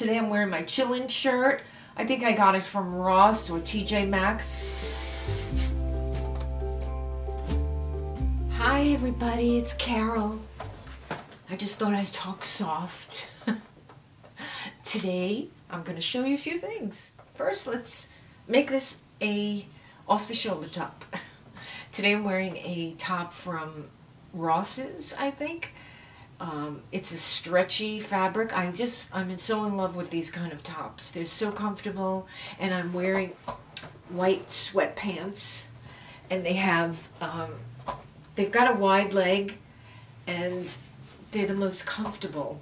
Today I'm wearing my chillin' shirt. I think I got it from Ross or TJ Maxx. Hi everybody, it's Carol. I just thought I'd talk soft. Today I'm going to show you a few things. First, let's make this a off-the-shoulder top. Today I'm wearing a top from Ross's, I think. It's a stretchy fabric. I'm so in love with these kind of tops. They're so comfortable, and I'm wearing white sweatpants, and they have they've got a wide leg, and they're the most comfortable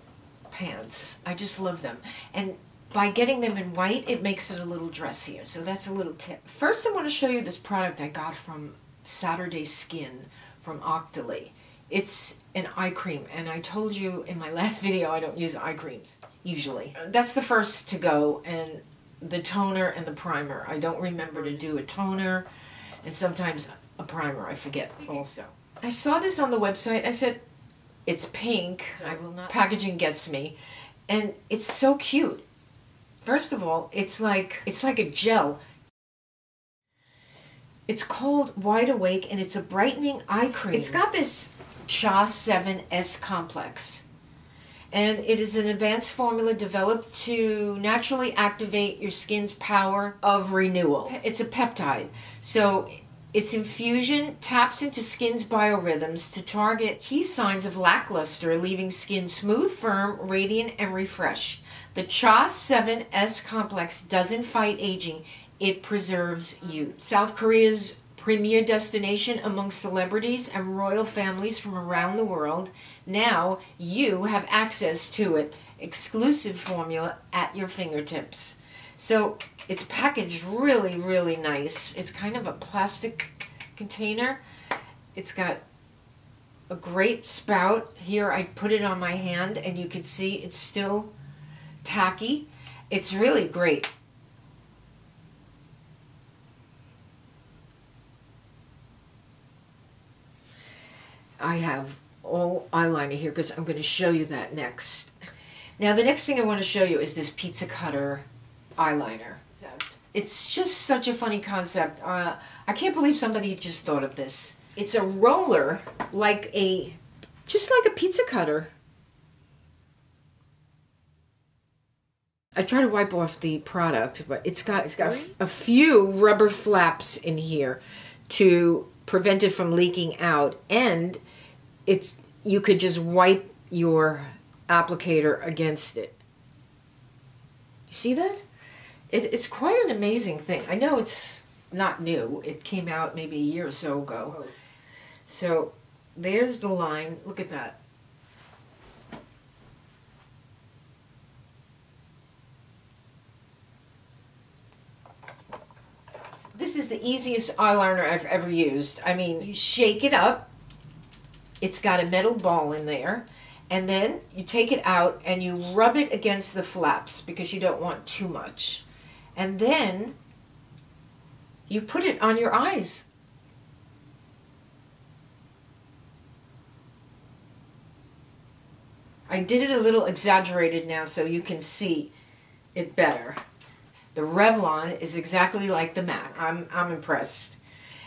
pants. I just love them, and by getting them in white, it makes it a little dressier. So that's a little tip. First, I want to show you this product I got from Saturday Skin from Octoly. It's an eye cream, and I told you in my last video I don't use eye creams, usually. That's the first to go, and the toner and the primer. I don't remember to do a toner, and sometimes a primer, I forget also. I saw this on the website, I said, it's pink, packaging gets me, and it's so cute. First of all, it's like a gel. It's called Wide Awake, and it's a brightening eye cream. It's got this CHA 7S complex, and it is an advanced formula developed to naturally activate your skin's power of renewal. It's a peptide, so its infusion taps into skin's biorhythms to target key signs of lackluster, leaving skin smooth, firm, radiant, and refreshed. The CHA 7S complex doesn't fight aging, it preserves youth. South Korea's premier destination among celebrities and royal families from around the world. Now you have access to it. Exclusive formula at your fingertips. So it's packaged really, really nice. It's kind of a plastic container. It's got a great spout. Here I put it on my hand and you can see it's still tacky. It's really great. I have all eyeliner here because I'm going to show you that next. Now the next thing I want to show you is this pizza cutter eyeliner. It's just such a funny concept. I can't believe somebody just thought of this. It's a roller, just like a pizza cutter. I try to wipe off the product, but it's got a few rubber flaps in here to prevent it from leaking out, and you could just wipe your applicator against it. You see that? It's quite an amazing thing. I know it's not new. It came out maybe a year or so ago. So there's the line. Look at that. This is the easiest eyeliner I've ever used. I mean, you shake it up. It's got a metal ball in there. And then you take it out and you rub it against the flaps because you don't want too much. And then you put it on your eyes. I did it a little exaggerated now so you can see it better. The Revlon is exactly like the MAC. I'm impressed.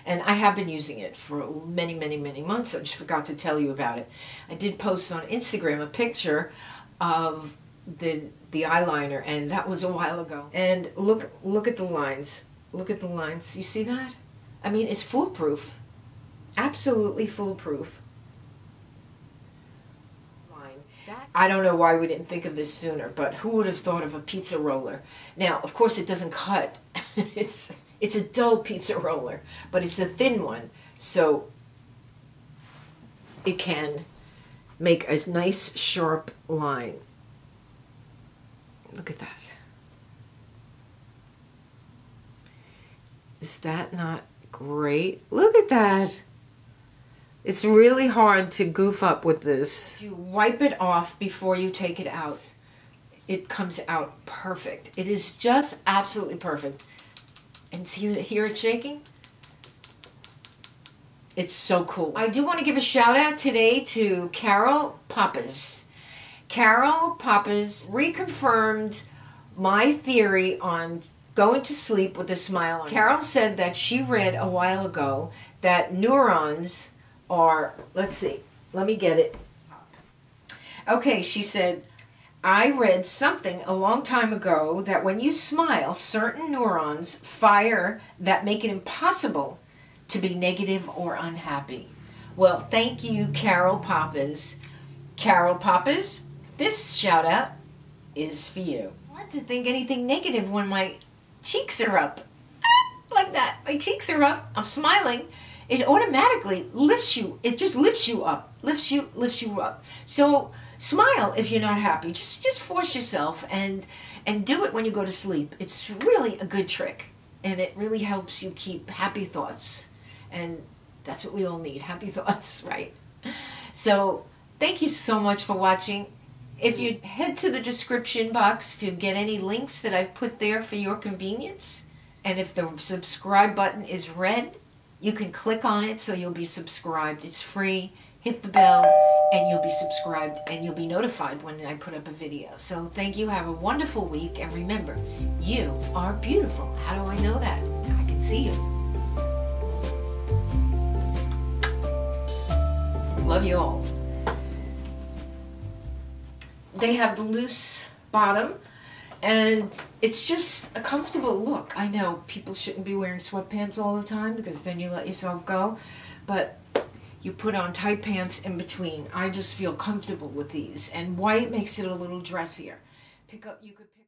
And I have been using it for many, many, many months. I just forgot to tell you about it. I did post on Instagram a picture of the eyeliner, and that was a while ago. And look at the lines. Look at the lines. You see that? I mean, it's foolproof. Absolutely foolproof. I don't know why we didn't think of this sooner, but who would have thought of a pizza roller? Now, of course, it doesn't cut. It's a dull pizza roller, but it's a thin one, so it can make a nice, sharp line. Look at that. Is that not great? Look at that. It's really hard to goof up with this. You wipe it off before you take it out. It comes out perfect. It is just absolutely perfect. And hear it shaking? It's so cool. I do want to give a shout out today to Carol Pappas. Carol Pappas reconfirmed my theory on going to sleep with a smile on. Carol said that she read a while ago that neurons are, let's see, let me get it. Okay, she said, I read something a long time ago that when you smile, certain neurons fire that make it impossible to be negative or unhappy. Well, thank you, Carol Pappas. Carol Pappas, this shout out is for you. I want to think anything negative when my cheeks are up. Like that. My cheeks are up. I'm smiling. It automatically lifts you. It just lifts you up. Lifts you up. So smile if you're not happy. Just force yourself and do it when you go to sleep. It's really a good trick. And it really helps you keep happy thoughts. And that's what we all need. Happy thoughts, right? So thank you so much for watching. If you head to the description box to get any links that I've put there for your convenience, and if the subscribe button is red, you can click on it so you'll be subscribed. It's free. Hit the bell and you'll be subscribed and you'll be notified when I put up a video. So thank you. Have a wonderful week. And remember, you are beautiful. How do I know that? I can see you. Love you all. They have the loose bottom, and it's just a comfortable look. I know people shouldn't be wearing sweatpants all the time because then you let yourself go, but you put on tight pants in between. I just feel comfortable with these, and white makes it a little dressier. You could pick